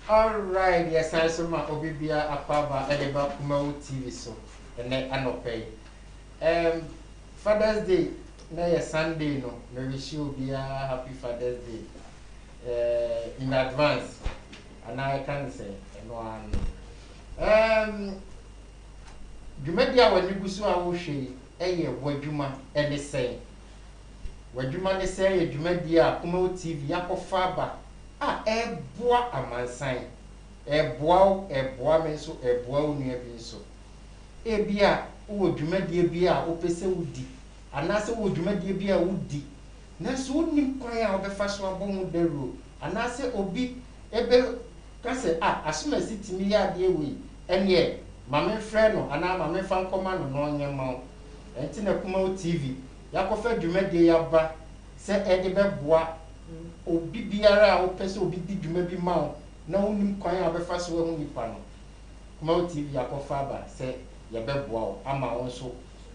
All right, yes, I saw my Obibia Apava at the Bakumo TV so, and then Anope. Father's Day, na Sunday, no, may wish you be a happy Father's Day in advance, and I can say, and one. Dwumadia w'ani gu so a wohwɛ ɛyɛ w'adwuma ɛne sɛn w'adwuma ne sɛn yɛ dwumadie a Kumawo TV akɔfa aba a ɛboa amansan ɛboa me nso ɛboa wo nua bi nso ebi a wowɔ dwumadie bi a wopɛ sɛ wodi anaasɛ wowɔ dwumadie bi a wodi nanso wonim kwan a wobɛfa so abɔ ho dawuro anaasɛ obi ebe ka sɛ asomasi tumi yɛ adeɛ wei ɛneɛ mame frɛ no anaa mame fa nkɔma no na ɔnyɛ ma wo ɛnti na Kumawo TV yakɔfa dwumadie yaba sɛ ɛde bɛboa obi biara a wopɛ sɛ obi di dwuma bi ma wo na wonim kwan a wobɛfa so ahu nipa no Kumawo TV yakɔfa aba sɛ yɛbɛboa wo ama wo nso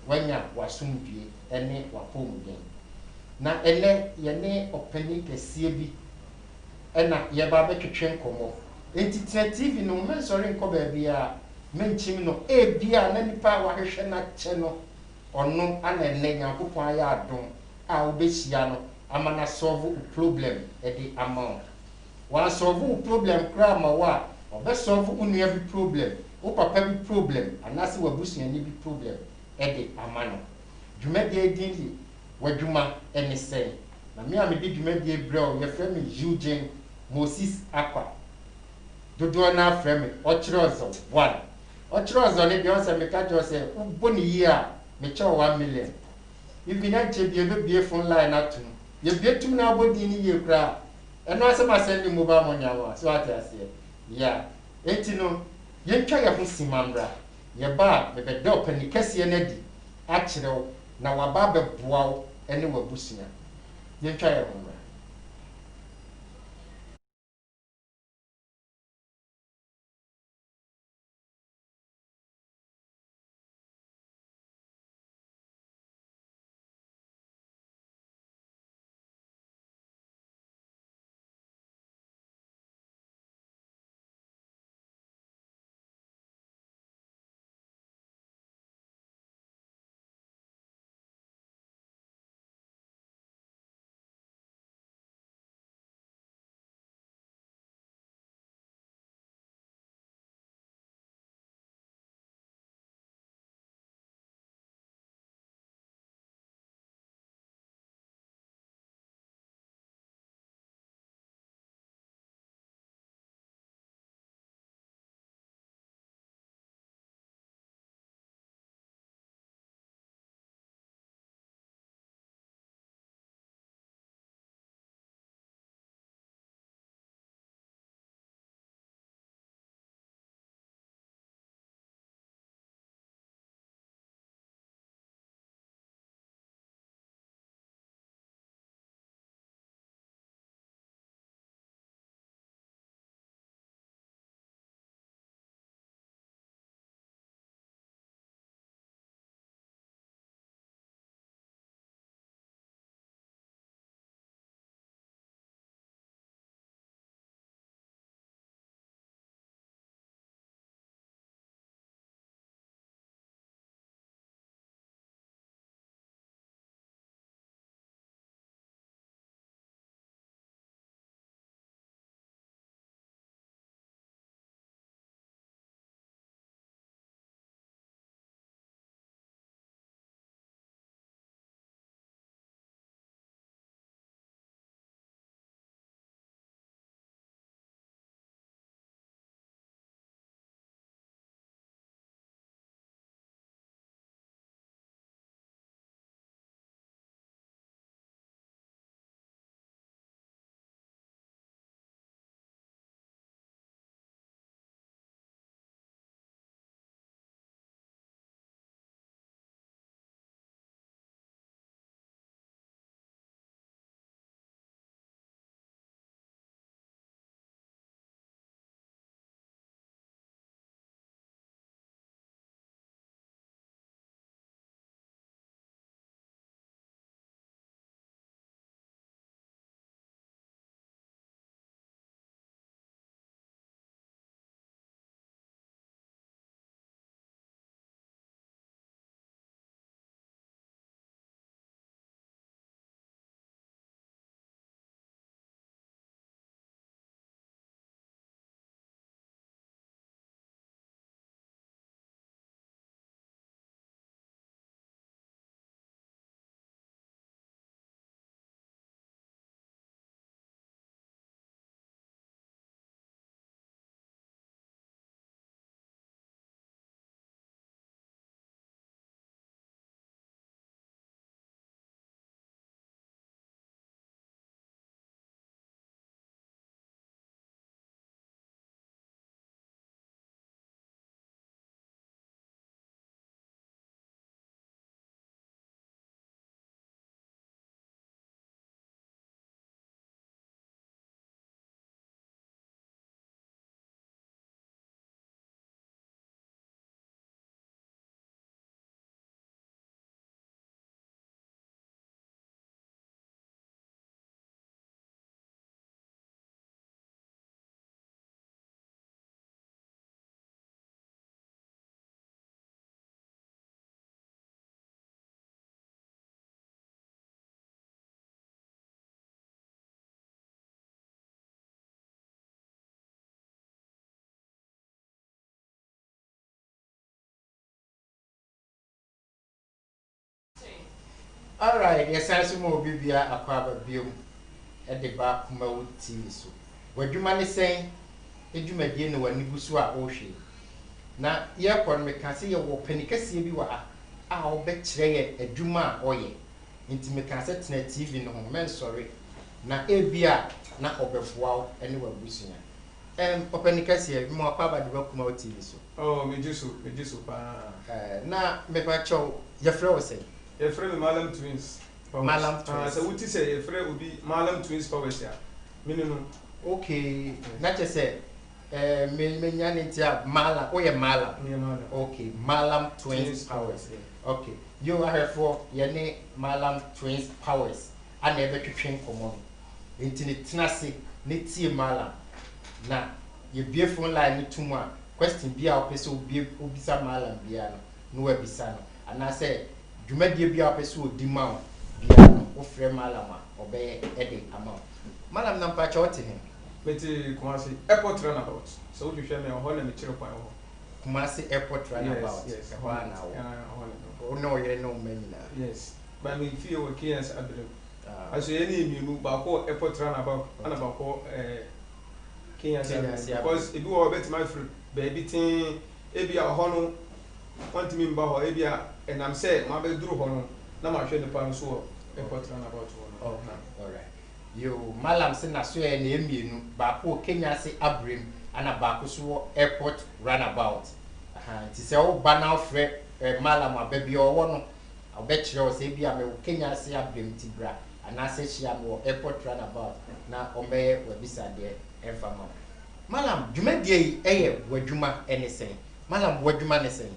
wanya w'asomdwie ɛne w'apɔmuden na ɛnɛ yɛne ɔpanin kɛseɛ bi ɛna yɛba bɛtwetwe nkɔmmɔ enti tena TV no mensɔre nkɔ baabi a menkyim no ebia na nipa a wahwehwɛ na kyɛ no ɔno ana ɛnɛ Nyankopɔn ayɛ adom a wobɛhyia no ama na solve wo problem ɛde ama wo wa solve wo problem kra ma wo a ɔbɛsolve wo nua bi problem wo papa bi problem anaasɛ w'abusuani bi problem ɛde ama no dwumadie din de w'adwuma ɛne sɛn na me a mede dwumadie brɛ wo yɛfrɛ me Eugene Moses Akwa dodoɔ no afrɛ me ɔkyerɛ ɔzɔ 1 ɔkyerɛ ɔzɔ ne deɛ ɔsɛ meka kyerɛ sɛ wobɔ ne yie a mekyɛ wo 1 million ibi na nkyɛ bie bɛbie phone line atom yɛbie tum na abɔ din ne yie koraa ɛno asɛm asɛm ne mobile money awa so ate aseɛ ya enti no yɛntwa yɛ ho simambra yɛba a mebɛda ɔpani kɛseɛ no adi akyerɛ wo na waba bɛboa wo ne w'abusua yɛntwa yɛ ho mmra All right, yes, I see more Bibia Aquaba Bium at the back Kumawu TV. So, what you man is saying, did you make dinner when you busua ocean? Now, Yapon, we can see your pennicasi be wa. I'll bet Trey a Juma oye. Into me cassette net TV no man sorry. Na Abia, na Oberfwao, anywhere busia. Openicasi, more Papa the Kumawu TV. So, oh, me just na me pacho, your friend say. Your friend Malam Twins. Malam Twins. So what you say, your friend will be Malam Twins powers here. Minimum. Okay, not just say, Menyanity Malam, oh, yeah, Malam. Okay, Malam Twins powers. Okay, you are here for your name, Malam Twins powers. I never to train common. Into the Tennessee, Nitty Malam. Now, your beautiful line, two more. Question be our person will be Ubisa Malam Biano, no Bisano. And I said, you may be our person demand Biano, or Free Malama, obey Eddie amount. Malam Nampacho to him. Betty Kumasi Airport runabout. So you share me a whole and material point. Kumasi Airport runabout. Yes, 1 hour. Oh, no, you know many. Yes, but me feel okay as I believe. As you any move back airport runabout and about Kenya because if you are better my friend, baby thing, Abia Hono, want me about Abia, and I'm saying, my bedroom Hono, now I'm showing the pan so airport runabout. Oh, all right. You Malam Sena swear name you Baku Kenya say Abrim and a Bakusu airport runabout. It is all banal fred Malam or baby or one. I'll bet you say be a Kenya say Abrim Tibra and I say she am airport runabout. Now Ome will be sad there and for Malam, you may be a Wajuma anything. Malam Wajuma anything.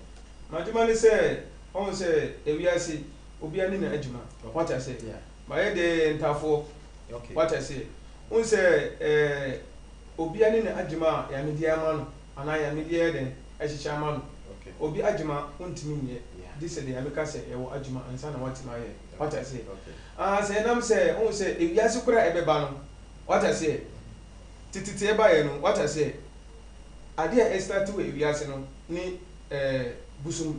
Majumani said, oh, say, if we are see, Obiani Ejuma, what I say, yeah. My day Tafo. Okay. What I say, one say, Obiani Ajima, Yamidia man, and I am media then as a shaman. Okay. Obi Ajima, Untimi, this is the America say, Ajima and son, what I say. Okay. Say, I'm say, oh, say, if Yasukura Ebebano, what I say, Titieba, what I say, I dear Esther to if Yasino, ni Busum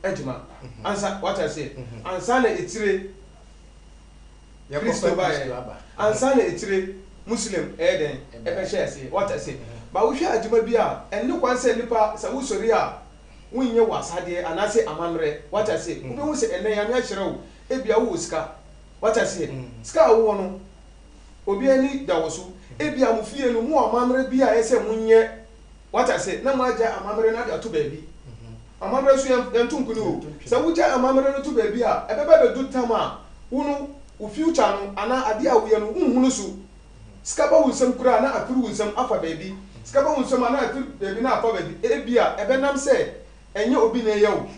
Ajima, answer what I say, and son, it's Christo by and son a Muslim Eden, what I say. But we share Jumabia and no one said Nipa Sawusoria. We knew was had and I say Amamre, what I say. We will say, and I am natural, Ebia Wuska, what I say. Ska wono Obiani Dawasu, Ebia Mufia, no more Mamre Bia, I say Munye, what I say. No maja Amamre not to baby. Amamre Suyam and Tunkunu. So we tell Amamre to baby, a better do Tama, Uno. Future no ana ade a wo ye no hunhunu so skaba wunsam kura na akuru wunsam afa baby skaba wunsam ana akuru baby na afa baby ebia ebenam se enye obi na yewo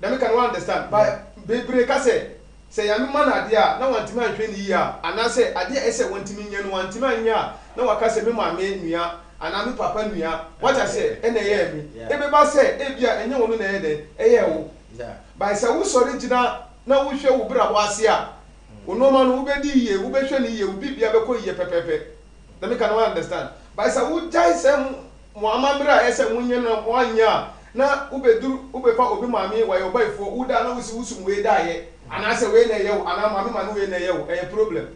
na me can understand by bebre ka se ya me man ade a na wantimi anhwe ni yi a ana se ade ese wantimi nya no wantimi anya na waka se me maame nua ana me papa nua what I say ene ye mi ebe ba se ebia enye wo no na ye de eye wo by se wo sori gina na wo hwe wo bra wo ase a Unoma no ubedi ye, ubeshwe ni ye, ubibia beko ye pepepe. Let me can understand. But sa ujai se mo amamra ese munye na mwanya na ubefa obi mami wa yo baifo uda na wusi wusu we da ye. Ana se we na ye, ana mami manu we na ye, e problem.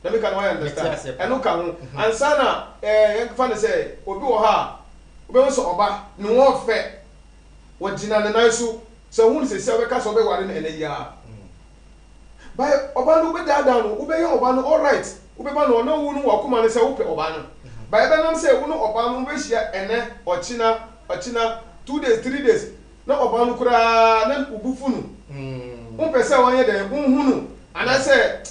Let me can understand. Enu ka ho. Ansa na yenfa ne se obi wo ha. Ube wo so oba no wo fe. Wo jina na nanso se hu se se obeka so be ware na ene ya. By Obano be down, Ube Obano, all right. Ubebano, no one will come and say, Upe Obano. By Benam say, Uno Obano, Wishia, and then, or China, 2 days, 3 days. No Obano Kura, then Ubufunu. Upe say 1 year there, Hunu. And I said,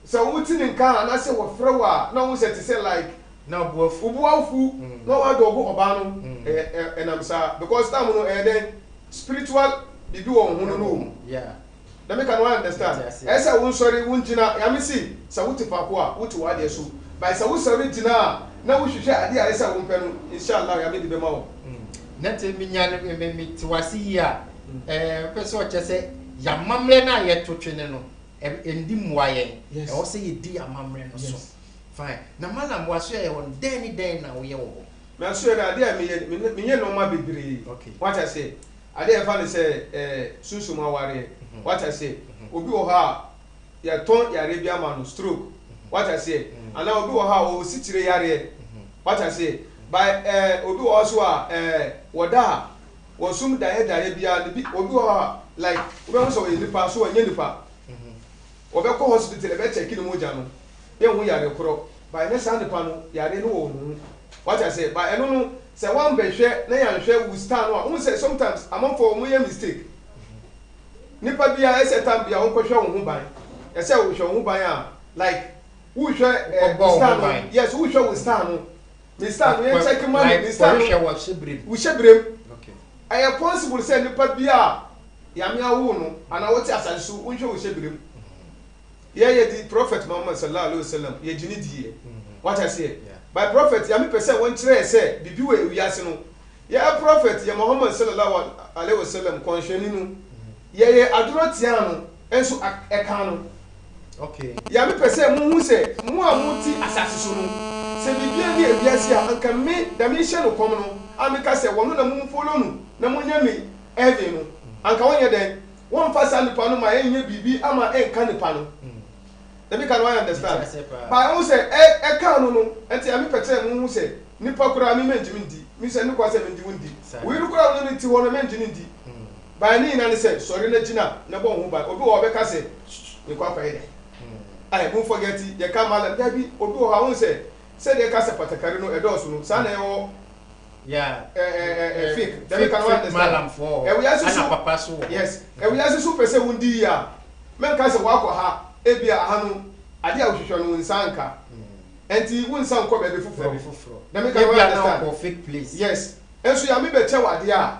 so Utin in car, and I said, what Frewa, no one said to say like, now, Ubuafu, no one go Obano, and I'm sorry, because Tamuno, and then spiritual, they do on Hunu. Yeah. Let me can understand. As I won't sorry, won't you know? Yamisi, Sawuti Papua, what to add yesu. By Sawuti Tina, now we should share idea as I won't pen, inshallah, Yamidi Bemo. Nete Minyan to Wasia, person just say, Yamamlena yet to Chineno, and Dimwaye, or say, dear Mamren. Fine. Now, Madam was here on Danny Day now. We are. Monsieur, I dare me, no my baby. Okay. What I say. ade e fa ne say susum aware what I say obi wo ha ya ton yare bia ma no stroke what I say ana obi wo ha o sitire yare what I say by obi wo so a woda wo sum daye bia obi wo ha like obi wo so nipa so anya nipa obi ko hospital be check ni moja no ye hu yare koro by ne sa nipa no yare no wo hu what I say by eno no say one be hwe na ya hwe we stand no who say sometimes among for mo ye mistake nipa bia ese tam bia won ko hwe wo hu ban ese wo hwe wo hu ban a like wo hwe stand yes wo hwe we stand no me stand we check man me stand we shebrem okay I possible say nipa bia ya me awu no ana wo ti asase so wo hwe wo shebrem ye the prophet Muhammad sallallahu alaihi wasallam ye jini die what I say by prophet ya me pese won kire say bibi we wiase no ya prophet ya Muhammad sallallahu alaihi wasallam konhwani no ye aduro tia no enso eka no okay ya me pese mu hu say mu amuti asase so no se bibi ani wiase a anka me da me hye no kom no ameka say wono na mu follow no na mu nya me evi no anka wonye den won fa sa nipa no ma enye bibi ama enka nipa no let me can understand but who say e can no enti am pete mu hu say nipa kura mi menjimi ndi mi say ni kwa say menjimi ndi we ru kura no ti wono menjimi ndi ba ni na ne say sorry na jina na bo hu ba obi wo be ka say ni kwa fa ide ai mu forget ye ka malam da bi obi wo ha hu say de ka say patakari no edos no sa na e wo yeah fake that we can understand malam for e we ana papa so yes e we asu pese wundi ya men ka say wa ko ha ebia hanu ade a wohwehwe no nsanka enti wonsan ko bebe fufuro dem ka understand ko fake place yes enso ya me be che wade a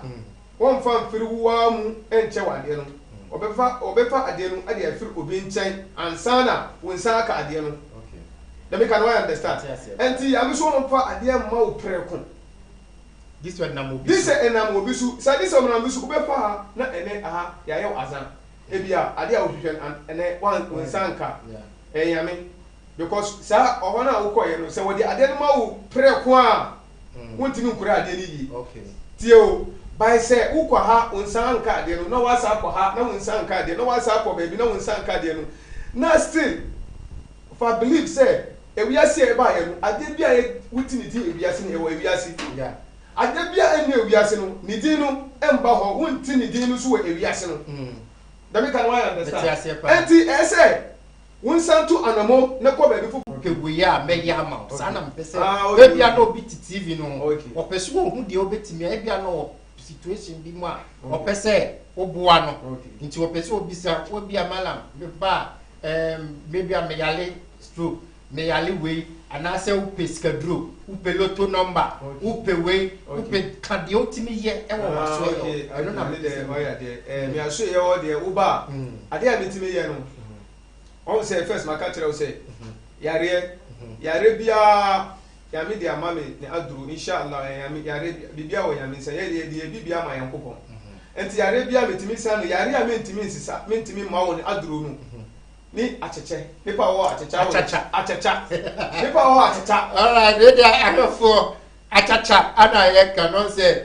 won fa mfiri wuwa mu enche wade no obefa ade no ade afiri obi nchen ansana wonsanka ade no okay dem ka understand enti ya me so won fa ade ma wo preko this one na mo bi this na mo bi su sa this one na mo bi su obefa na ene aha ya ye azan ebia ade a wohwehwe ene wan sanka yame because sa ohona wokoye no se wodi ade no ma wo preko a wontimi nkura ade ni yi okay tie o by say ukwa ha unsanka ade no na wasa akwa ha na unsanka ade no wasa akwa baby na unsanka ade no na still for believe say ewiase e ba ye no ade bia ye wutini di ewiase ne e wo ewiase yeah ade bia ene ewiase no ni di no emba ho wontini di no so wo ewiase no dami kan wa understand enti ese wonsantu anamo na ko baby fu okay we ya me ya ma sana mpese e bia no bi TV no opese wo hu de obetimi e bia no situation bi mu a opese oboa no nti opese obisa obia malam me ba maybe am yale stroke me yale we anase upe skadro upe loto number upe we upe kade otimi ye e wo waso e no na me de oya de me aso ye o de uba ade a metimi ye no on say first my catcher will say yare bia ya me dia mama ne aduru inshallah ya me yare bibia wo ya me say ye de bibia ma yankopon enti yare bia metimi sa no yare a mentimi nsisa mentimi ma wo ne aduru no ni acheche nipa wo achecha nipa wo achecha alright we dey afọ achecha ana ye canon say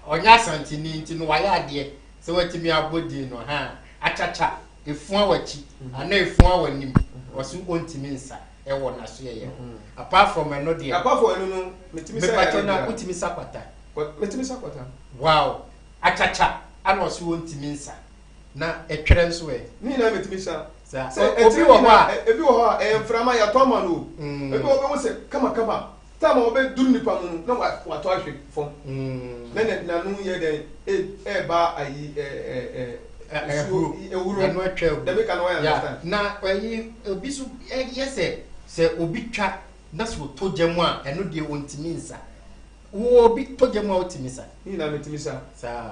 onya santini ntino wa ya de se watimi abodi no ha achecha efun awachi ana efun awanim osu ontimi nsa e wo na so ye apart from eno de apart from eno no metimi sa me na ontimi sakwata wow achecha ana osu ontimi nsa na etwere nso e ni na metimi sa obi wo ha ebi wo ha enframa ya toma no ebi wo be wo se kama tama wo be duru nipa mu na wa to ahwe fom na nu ye den e ba ayi ehuru no atwa dem ka no understand na ayi obi so yese se obi twa na so to gemu a eno de ontimi nsa wo obi to gemu a otimi sa ni na metimi sa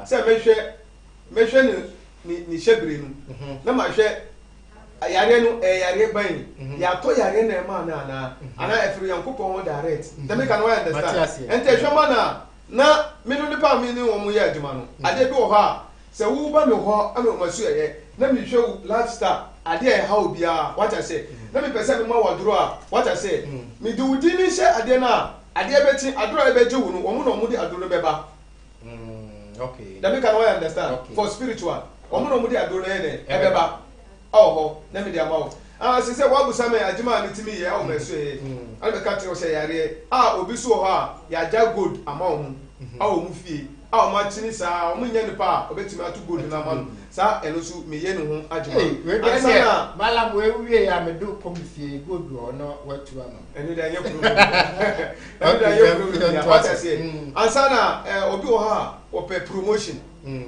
se mehwe ni shebre nu na ma hwe yare no yare ban ya to yare na ma na ana efiri yankopon ho direct dem ka no understand ente hwe na minu nipa mi ni wo mu ye adwuma no ade bi wo ha se wo ba me ho ana o masu ye na mi hwe lifestyle ade e ha obia what I say na mi pese me ma waduro a what I say mi di wudi ni hye ade na ade beti aduro e beji wo no wo mu na wo mu di aduro beba okay that make can understand okay. For spiritual omo no mo dey adoro na dey ebeba ho na me dey amawo se se wa busa me adwuma ne timi ye o meso ye an be ka tire o se yare obi so ho a ya ja gold amawo mu o mu fie o ma chini sa o mu nya nipa obetimi atu gold na ma sa eno so me ye ne ho adwuma ansana malam we wie ya me do kom fie gold o no watu ama eno da ye problem eno da ye problem ya what I say ansana obi ho ha o pe promotion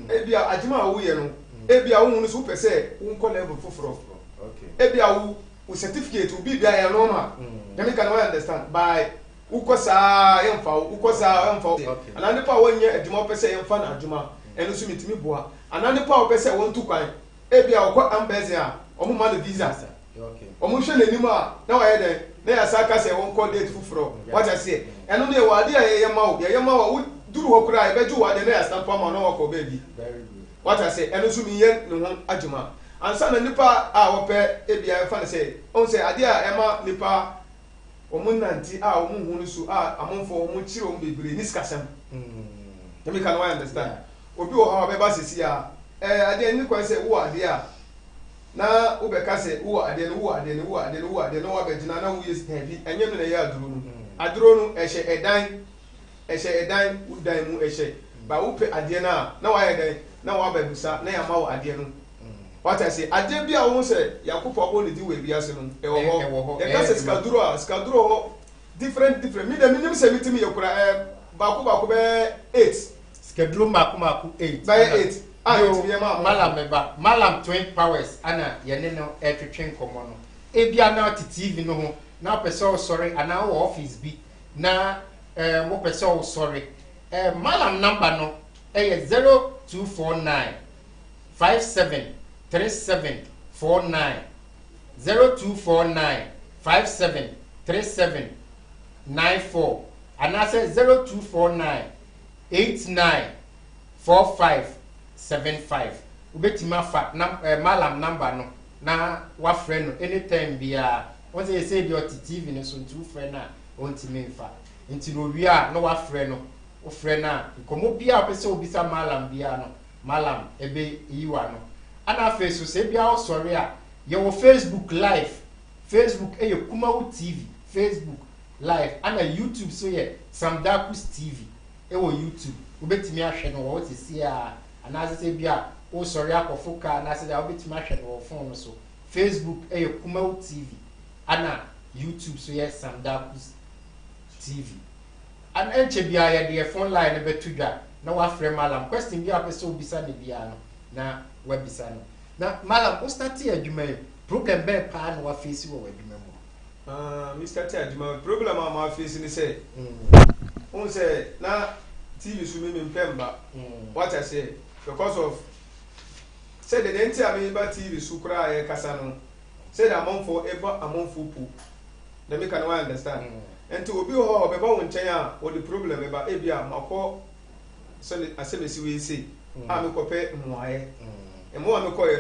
ebia adwuma wo ye no ebia wo hu no so pese wo nko level foforo okay ebia wo certificate wo bibia ya normal dem can we understand by ukosa yemfa ukosa yemfa anande pa wonye adwuma pese yemfa na adwuma eno so mitimi boa anande pa pese won tu kwan ebia wo embassy a omo ma no visa okay omo hwe nanim a na wa ye den na ya saka se won call date foforo what I say eno ne wa de ye yema wo duru ho kura e beju wa de na ya stamp ma no wo baby very good what I say eno so mi ye no ho adwuma ansa na nipa a wo pe ebia fa na say on say ade a ema nipa omunanti a omunhunu so a amonfo omu chire omu bebre ni skasam me can I understand obi o ha be ba sesi a ade ni kwan say wo ade a na wo be ka say wo ade no wo ade no wo ade no wo ade no wa be gina na wo yes heavy enye no na ya aduro no ehye edan udan mu ehye ba wo pe ade na wa ye dan na wa ba busa na ya ma wo ade no what I say ade bia wo say yakopo obo ne di we bia se no e wo ho e ka se skaduro ho different me dem nim se mitimi yakura ba ko be 8 skaduro mako 8 by 8 malam twin powers ana ye ne no e twetwen komo no e bia na TV no ho na person sorry ana wo office bi na mo person sorry malam number no e 0249 57 3749 0249 57 3794 and I say 0249 89 4575 ubetima fa malam number no na wa friend no anytime bia won say the TV no so ntu friend na ontimi mfa nti no wi a no wa friend no o friend na komo bia pese obisa malam bia no malam ebe yiwa no ana face so bia o sorry a ye wo Facebook live Facebook e Kumawu TV Facebook live ana YouTube so ye Samdakus TV e wo YouTube ubetimi ahwe no wo tisi a ana se bia o sorry akofoka ana se da ubetimi ahwe no phone so Facebook e Kumawu TV ana YouTube so ye Samdakus TV an enche bia ye de phone line betudwa na wa frame malam question bia pese obisa ne bia no na webisa no na malam o start adwuma problem be pa na wa face wo adwuma mo Mr. Tadjuma problem ma face ni say on say na TV so me mpemba what I say because of say the denti am ba TV so kura e kasa no say the amount for pu na me can understand enti obi ho be ba won nchen a o the problem e ba e bia makọ so asemesi we say a me kope mwaye emo a me koye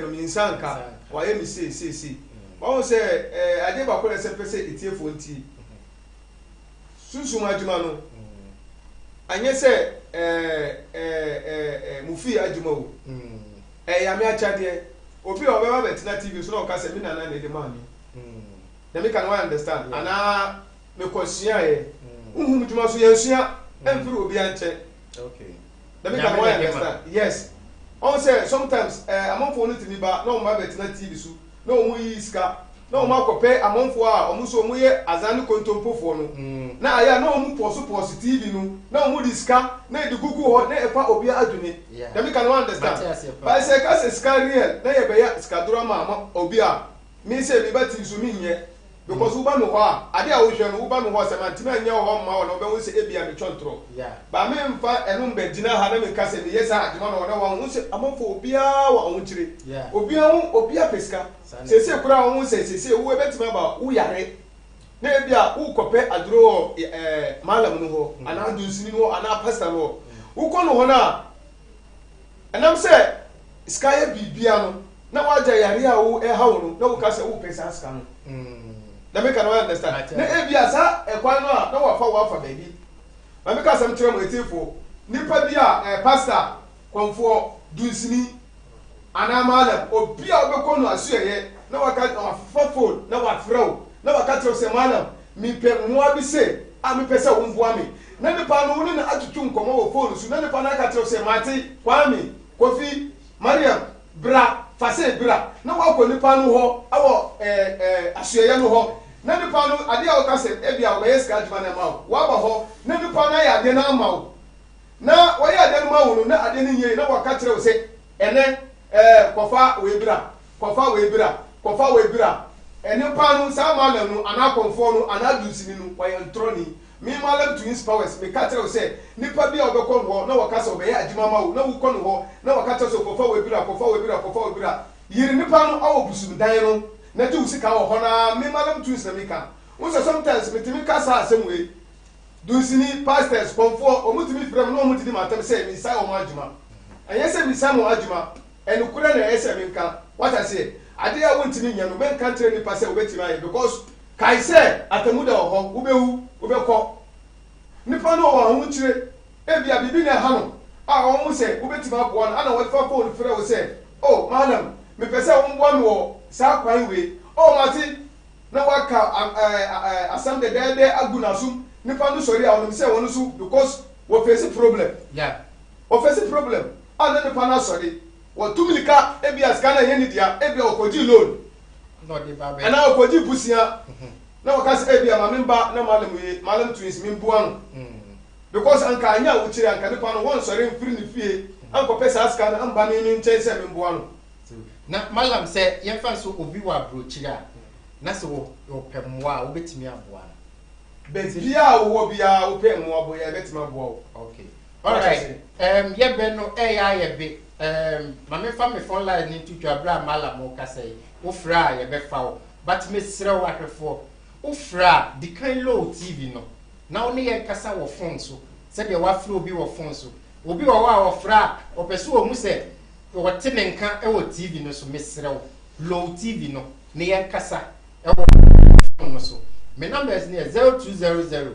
no mi nsanka wa ye mi see wọ́n sẹ́ adé bá kọ́ lẹ́sẹ̀ pẹ́sẹ́ ètí ẹ̀fọ́ ntí sunsun adwuma no anyẹ sẹ́ mufi adwuma o yàmi akyadeɛ obi a ɔbɛba bɛtena TV so na ɔka sɛ mi nana na ɛde maa mi na mi ka no wa understand anaa mi kɔ sua yɛ nhun dwuma so yɛn sua ɛnfiri obi ankyɛ na mi ka no wa understand yes wọ́n sẹ́ sometimes amanfoɔ no ti mi ba na wɔn ba bɛtena TV so na omu yi iska na omu akope amonfo a omu so omu ye azani kontompofo no na aya na omu poso TV no na omu diska na edigugu ho na efa obi adwene na me can understand but say ka say ska real na ye be ya ska drama obi a me say me bati so me nye because uba no ho a ade a wo hwe no uba no ho semanti na nya ho ma wo na oba wo say ebia me chontro ba me mfa eno mba gina ha na me ka say me yesa adwuma no na wo say amonfo obi a wa wo kire obi a peska sese kura wo sese wo betima ba wo yare na ebia wo kope aduro malam no ho ana dunsini no ana pastor no wo ko no ho na enam say sky bibia no na waja yare a wo hawo no na wo ka say wo pesa ska no na me can understand na ebia sa ekwan no a na wafa baby na me ka sam kire mo etifo nipa bi a pastor konfo dunsini anamala obi a obekọ no asuye na waka phone na wafrɛw na waka tro se malam mi pe moa bi se a mi pese wo mboa mi na nipa no woni na atutu nkomo wo phone so na nipa na aka tro se mate kwami kofi mariam bra fase bra na wakọ nipa no ho awo asuye no ho na nipa no ade a waka se ebia wo yes ka juma na ma wo aba ho na nipa na ya ade na ama wo na wo ya ade no ma wo na ade ni yie na waka tro se ene kofa we bira eni panu sa malam no anakonfo no anadusini no wa yantroni mi malam twins powers me ka tell say nipa bia obekọ no na waka so be ya adwuma ma wo na wo kọ no ho na waka tell so kofa we bira yiri nipa no awo busum dan no na je usika wo ho na mi malam twins na mi ka unse sometimes metimi ka sa asem we dusini pastors konfo omutimi frem no omutidi matam say mi sai o ma adwuma ayese mi sai mo adwuma enu kura na ayese mi nka what I say ade a wontimi nya no men kan tire nipa se obetimi aye because kai se atamuda ho ubekọ nipa no ho hu kire ebia bibi na ha no a wo mu se obetimi aboa no ana wo fa phone frɛ wo se oh madam me pese wo mboa me wo sa kwan we oh mati na waka asam de agunasum nipa no sori a wo se wo no so because wo face problem wo face problem ana nipa na sori wo tumilika ebia skana yeni dia ebia okoji loan no de babe ana okoji busia na wakasi ebia mamemba na malam twins mimboa no because anka anya wo kire anka nipa no won sori mfiri ni fie anko pesa skana amba ni nchen se mimboa no na malam se yemfa so obi wa brochira na se wo pemwa obetimi aboa be bia wo bia wo pemwa bo ya betimi aboa okay all right ye be no ya ye be mame fa me phone line ni tutwa bra malam o kasai wo fra ye be fa wo but me sira wo ahwefo wo fra di kan low tv no na wo ne ye kasa wo phone so se de wa fra obi wo phone so obi wo wa wo fra o peso o mu se wo tene nka e wo tv no so me sira wo low tv no ne ye kasa e wo phone no so me numbers ne 0200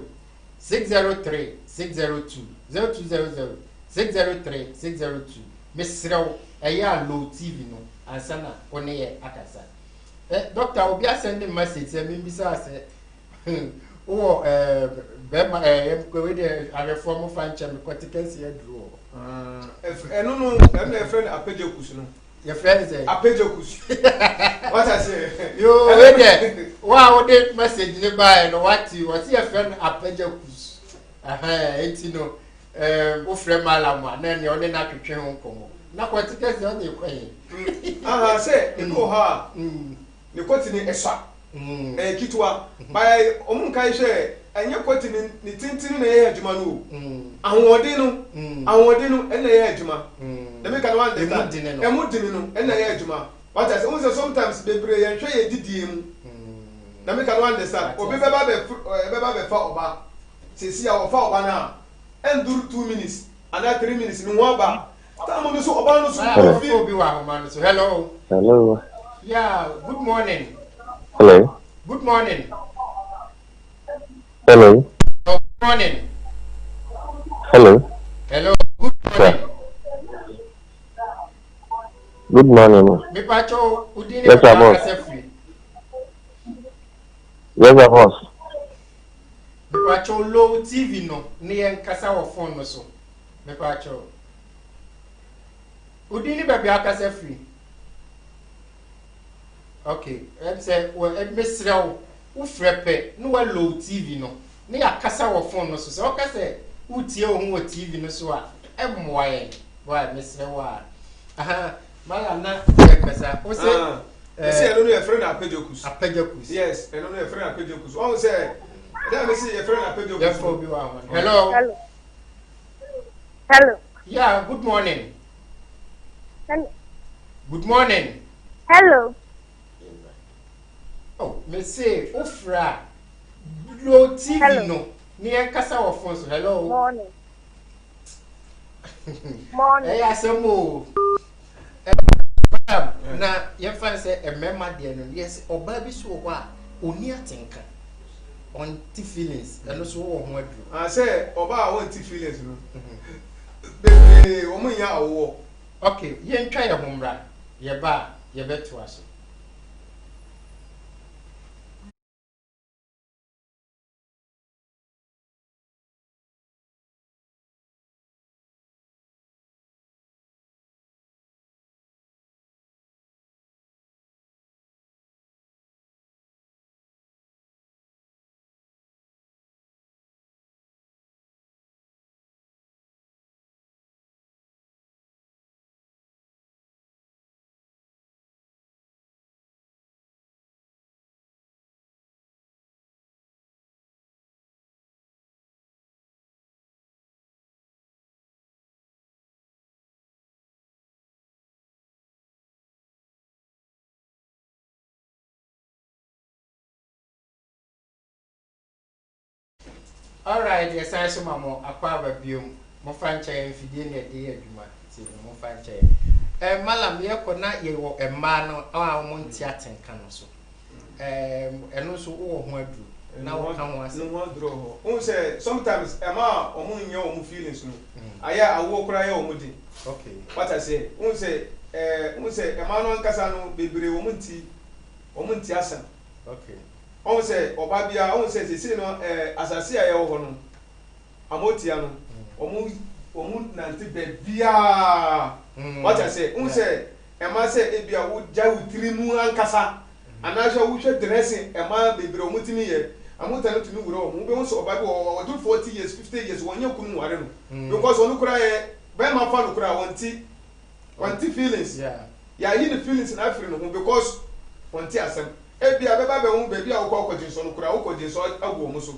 603 602 0200 603 602 Mesrew eya low TV no ansana one ye akasa doctor obi send a message say me bisa say o bema ko we dey reform fan chem corticancy e duro eno no em na friend apejokus no your friend say apejokus what I say yo we dey wa o dey message ni buy no what your friend apejokus enti no o frɛ malamu na ne one na twetwe ho komo na kwatika se on ekwan say iko ha ne kwatini eswa kitwa by omun kai hwe enye kwatini ni tintini na ye adwuma no ahode no ena ye adwuma na me kan wan de emudini no ena ye adwuma what I say we sometimes bebre ye hwe ye didie mu na me kan wan de sa obi beba be fa oba sesi a ofa oba na endure 2 minutes and 3 minutes ni won ba tamu ni so oba no so obi wa homa no so hello yeah good morning hello good morning hello good morning hello good morning good morning me pacho udini yes boss me pacho low TV no ne yen kasa wo phone no so me pacho udini baby akasa free okay em say we mesrew wo frepe no wa low TV no ne ya kasa wo phone no so so kasa utie wo ho TV no so a emmoaye wa mesrew a aha mala na kasa o say say no your friend apejokus yes no your friend apejokus o say let me see your friend apejokus hello yeah good morning hello good morning hello oh me say ofra low TV no ni kasa wo phone so hello morning eh asemo na ye fan say emema de no yes oba bi so ho a oni atenka on ti feelings and so wo ho adu say oba won ti feelings no bebree omo nya awo. Okay, yen twa ye homra. Ye ba ye beto aso. All right, yes, I saw mamo akwa biom. Mo franchise fidie na dey adwuma. Ti mo franchise. Malam ye kona ye wo emma no a mo nti atenka no so. Eno so wo ho adu. Na wo kan ho ase. No ho dro ho. Un say sometimes emma omo nya omo feelings no. Aya awo kura ya omo di. Okay. What I say? Un say emma no nkasa no bebre omo nti asan. Okay. On say obabia on say sisi no asase aye wo ho no amotia no omu nanti bebia what I say on say ema say ebia wo ja wutiri mu ankasa anasha wo hwe dressing ema bebre omu timi ye amota no timi wuro omu be on so obabi wo do 40 years 50 years wonye kunu ware no because onu kura ye be ma fa no kura wanti feelings ya yi the feelings na afiri no because wanti asem ebia beba be hu baby a wo ko jinso no kura wo ko jinso agwo mu so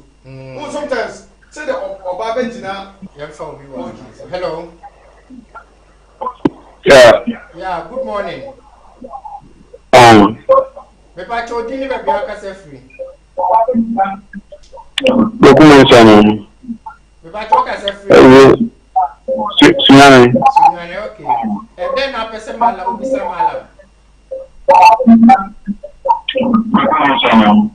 sometimes say the oba benjina yam fa obi wa. Hello. Yeah, good morning. Me pa chodi ni be bia ka se free. Documentation. Me pa chodi ka se free. Sunane okay. Then na pese mala ubisa mala. Hello.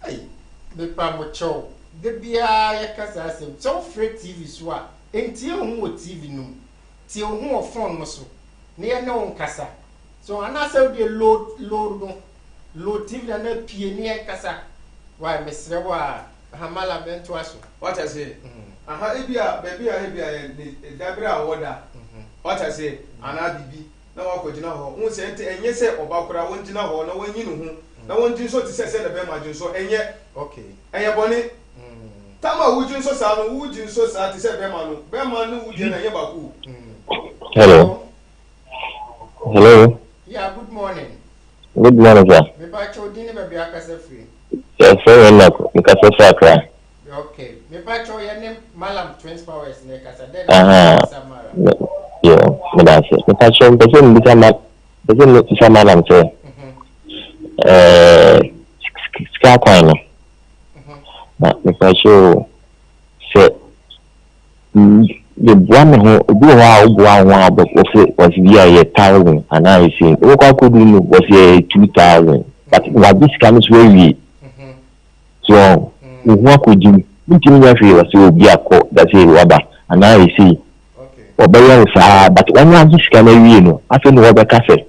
Hey, me pa mo chow. De bia ye kasa asem. So free TV so a enti ehun wo TV num. Ti ehun wo phone no so. Ne ye ne won kasa. So anasa we load no. Load TV na pie ne ye kasa. Why mesre wa hamala bento aso. What I say? Aha ebia baby a ebia dabra woda. What I say? Ana bibi na wa ko jina ho. Un se ente enye se obakura won jina ho na won yinu hu. Na won jin so ti se na be ma jin so enye. Okay. Enye boni. Tama wu jin so sa no wu jin so sa ti se be ma no. Be ma no wu jin na enye baku. Hello. Hello. Yeah, good morning. Good morning, sir. Me pa chodi ni be bia ka se free. Yes, sir. Nkasa sakra. Okay. Me pa cho your name Malam Twins Powers ne kasa den Samara. Yeah, me da se. Me pa cho person bisa malam se. Ska kwa no. Na me pa cho se the one who was via 1,000 and I say what could do was 2,000 but what this comes very so what could you feel so be a court that say rubber and I see but when I just can you know I feel rubber cafe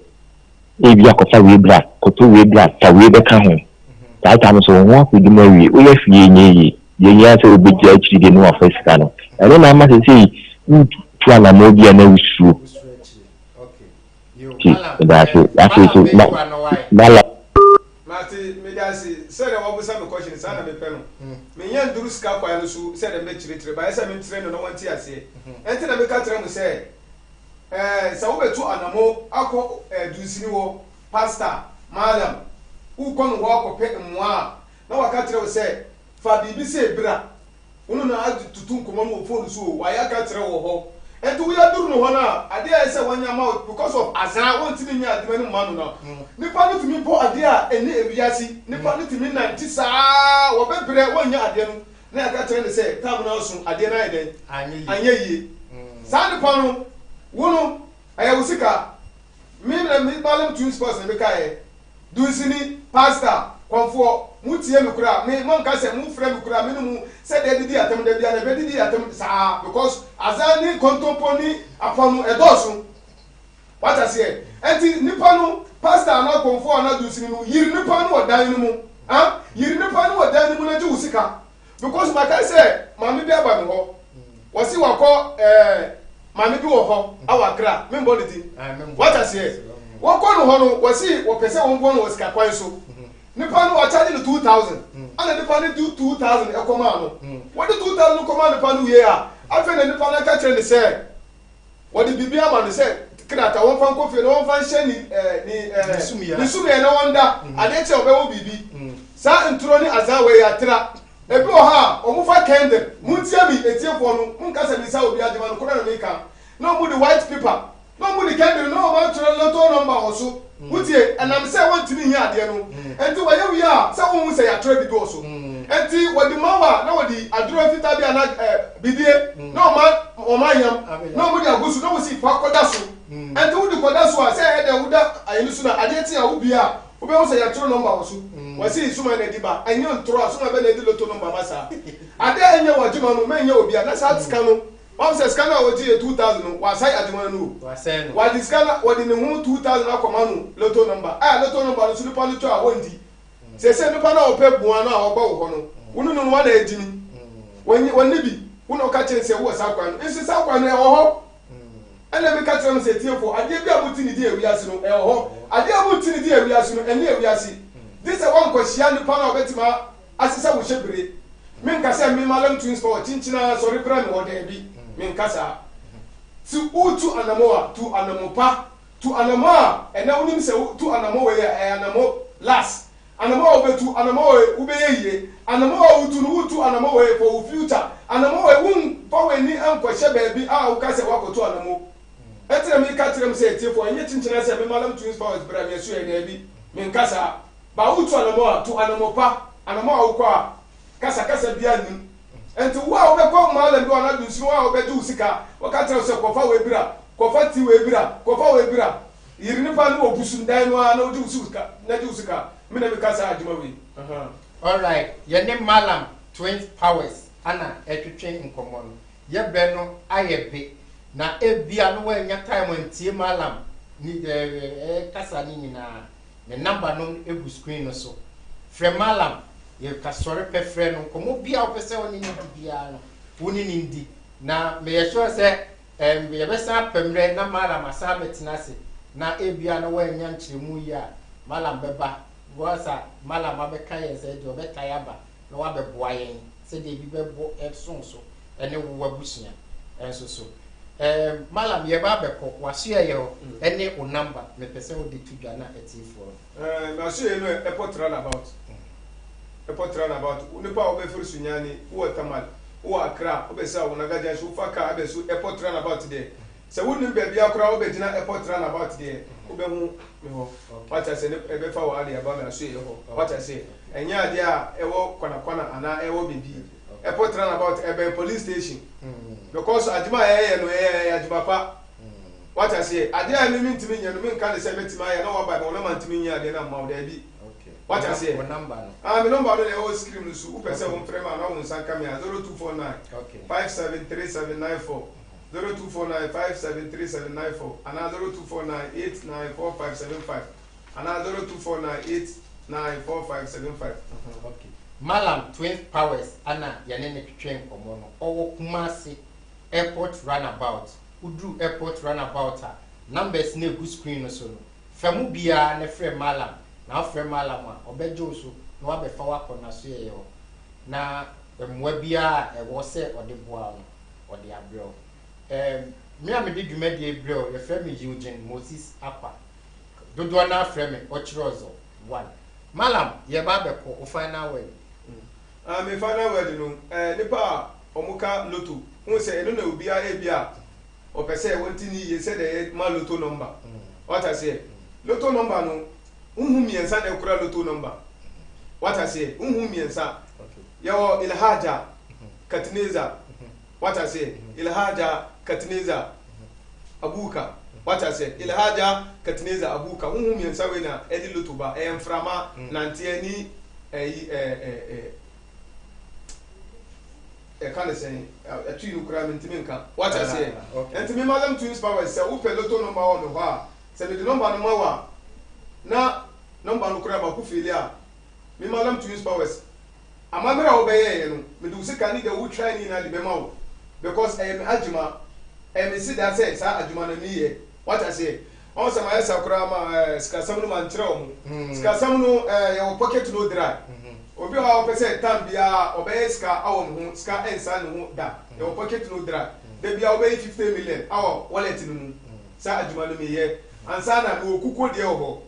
if you are we black we black we become that time so what could you marry we have ye so be actually the no first can and then I must say to an amobia no issue okay that's it Marty, me dasi said I was some question sana me peno. Me yan duru ska kwa no so said the metri ba esa me ntre no wanti ase. Enti na me ka tre mo say sa wo betu anamo akọ dusini wo pastor madam u kon wo akọpe mwa na waka tre wo say fa bibi say bra unu na atutu nkomo no phone so wa ya ka tre wo ho enti wo ya duru no ho na ade a say wanya ma because of azan won ti ni ade manu manu na nipa no timi po ade a eni ebiasi nipa no timi na nti saa wo bebre wanya ade no na ya ka tre ne say tam na so ade na ide anye yi saa nipa no wono ayawusika me Malam Twins Sports na be kai dusini pastor konfo mutie nukura me mon ka se mu frɛ nukura me no mu se de didi atem de bia na be didi atem saa because azani kontomponi aponu edoso what I say enti nipa no pastor na konfo na dusini no yiri nipa no odan no mu yiri nipa no odan no mu na ji usika because my guy say mami bi aba me ho wasi wakɔ mami bi wo ho awakra me mbɔ didi what I say wakɔ no ho no wasi wo pese wo mbɔ no usika kwan so nipa no wa charge no 2000 ana nipa no do 2000 e kɔma no what the 2000 no kɔma nipa no ye a afa na nipa no ka kyerɛ ne sɛ what the bibia ma no sɛ krata won fan kofi no won fan hye ni sumia na wonda ade che obewo bibi sa nturo ni azawe ya tra ebi o ha o mu fa candle muntia mi etiefo no mun kasa mi sa obi adema no koda na meka no mu the white paper no mu the candle no ma tro lotto number oso mutie anam se won timi hi ade no enti wa yewi a se won se ya tro bibi oso enti wodi mawa na wodi aduro fita bia na bidie no ma yam no mu di agusu no mu si fa koda so enti wodi koda so a se e de wuda ayinu so na ade ti a wo bia wo be wo se ya tro number oso wasi suma na diba enye ntro asuma be na di lotto number masa ade enye wajuma no menye obi a na sa tika no wa se scanner wo ti 2000 no wa sai ajuma no wa sai no wa di scanner wo di ne hu 2000 akoma no lotto number lotto number no sulu palo to a wondi se no pa na ope buan no a wo gba wo no wonu no wa na edini wonni bi wonu ka chen se wo sa kwan nsi sa kwan no e wo ho ene mi ka chen se tiefo ade bi abuti ni di ewiase no e wo ho ade abuti ni di ewiase no ene ewiase this one kwashia ni pa na obetima asisa wo hyebere min ka se mi malam twins for chinchina sorry brand wo de bi min kasa ti utu anamoa tu anamopa tu anamoa ena unim se tu anamoa ya anamo last anamoa obetu anamoa ubeyeye anamoa utu no utu anamoa for future anamoa wun fa weni ankwahye baabi a wo kasa wakoto anamo etere mi ka tere mi se tiefo enye chinchina se mi malam twins for brand me so ya bi min kasa ba utu anamoa tu anamopa anamoa wo kwa kasa bia nim enti wa obekọ ma la bi ona dusu wa obedu usika wakatra se kofa webira kofa ti webira yiri ni pa no obusu ndan no na odu usika na di usika me na be kasa aduma we all right ye ne malam twins powers ana etwetwe nkomo no ye be no ayebe na ebia no wa nya time antie malam ni kasa ni nyina ne number no egu screen no so frɛ malam ye ka sɔre pɛfrɛ no komo bia opese woni ni bia no woni ni ndi na me ye sure sɛ ye bɛsa pɛmrɛ na malam asa betina se na ebia no wa nya nkyeremu yi a malam bɛba boasa malam abɛka ye sɛ de obɛta ya ba na wa bɛboa yɛn sɛ de bi bɛbo ɛsonso ɛne wo abusua ɛnso so malam ye ba bɛkɔ waso ye ho ɛne o number me pɛsɛ wo de tudwa na etifo na so ye no airport runabout unipa obefuru sunyani wo tamal wo akra obesa wo nagaja so faka abesu airport runabout there se wo nim bia akra obegina airport runabout there obehu me ho what I say ebe fa wo ali aba me so ye ho what I say enya ade a ewo kwana ana ewo bibi airport runabout ebe police station because adima ye no adima pa what I say ade a mi ntimi nya no mi nka ne se metima ye na wo ba me no mantimi nya ade na ma wo da bi what I say? What number? My number on the whole screen is super 7 frame and on Sankamia 0249 573794 0249 573794 and 0249 894575 and 0249 894575. Okay. Malam Twins Powers ana yanene twetwen komo no owo Kumasi airport runabout udu airport runabout numbers na egu screen no so no famu bia na frɛ Malam na afre malama obejo so na wa befa wakona so ye ho na emwa bia e wo se ode boa no ode abreo me am de dwumadi abreo ye frɛ me Eugene Moses Apa dodo na frɛ me ochirozo 1 malam ye ba beko o final word me final word no nipa omuka loto hu se eno na obi a bia o pese wonti ni ye se de ma loto number what I say loto number no miensa na kura loto number what I say miensa yawo ilhaja katineza what I say ilhaja katineza abuka what I say ilhaja katineza abuka miensa we na edi loto ba emframa nantie ni kind of saying a tree you cram into Minka. What I say, and to me, Madam Twins Power, say, who pay little number on the bar, send the number no more. Now, number no crab of Kufilia. Me, Madam Twins Powers. A mamma obey, and me do say, can you try in the Bemo? Because I am Ajuma, and me see that says, Ajuma and me. What I say, also my Sakrama, Scasamno and Trom, Scasamno, your pocket no dry. Obi a opese tambia obey ska awon ska ensa no da e o pocket no dra de bia obey 50 million awo wallet no sa aduma no meye ansa na no kuko de ho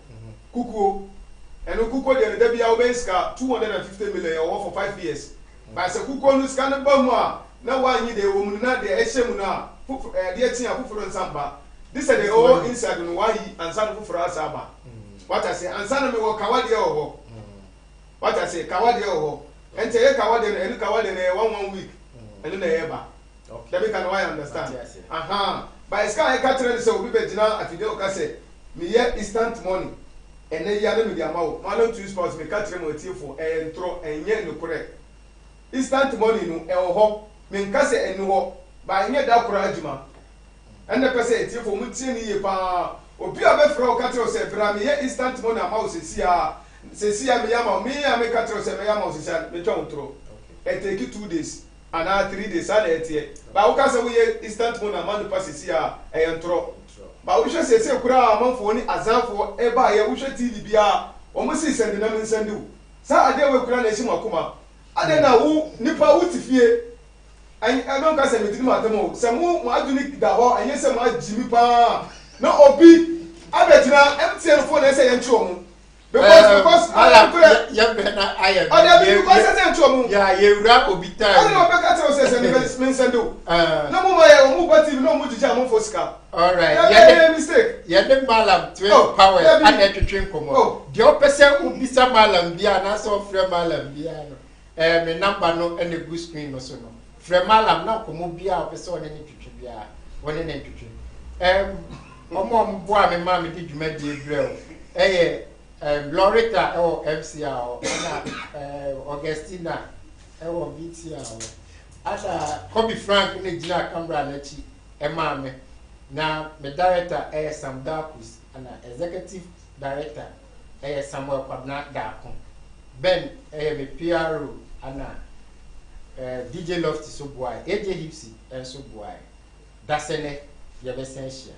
kuko eno kuko de de bia obey ska 250 million o for 5 years ba se kuko no ska no ba mu a na wanyi de wo mu na de ehyem na de atia fufuro nsamba this is the all inside no wayi ansa no fufuro asaba what I say ansa na me wo kawade ho what I say, Kawadi oh, and say Kawadi and Kawadi 1 week, and then they ever. Let me can I understand. Aha, by Sky Catherine, so we bet now at Fidel Casse, me yet instant money, and then Yana with the amount, Malon to spouse me Catherine with you for and throw and yet no correct. Instant money no, el ho, mean Casse and no, by near that Kurajima. And the person for Mutini pa, or be a bed for Catherine said, Bram, yet instant money mouse is here. Say see me yama me make catro say me yama say me twa ntro it take 2 days and 3 days and etie ba wo ka say we instant money man pass see a ntro ba wo hwe say kura amanfo ni azanfo e ba ye wo hwe TV bia o mo si send na me send wo sa ade we kura na esi makoma ade na wo nipa wo tifie I don't ka say me tiri matemo say mo aduni da ho anye say ma jimi pa na obi abetina MTN phone na say ye ntro mo because yeah, better I am. Yeah, you rap will be time. I don't know what says and sendo. No more move but no more jam for ska. All right. Yeah, mistake. Yeah, the malam 12 power and to drink como. The opposite will be some malam bia na so free malam bia no. Me number no and the good screen no so no. Free malam na como bia person any twitwi bia. One any twitwi. Omo mboa me ma me di dwuma di ebrel. Loretta or MCR or Augustina or VTR. As a Kobe Frank in the Gina Cambra Lechi, a mammy. Now, the director is Sam Darkus and executive director is Samuel Padna Darkon. Ben a PRO and DJ Lofty Subway, AJ Hipsy and Subway. That's an essential.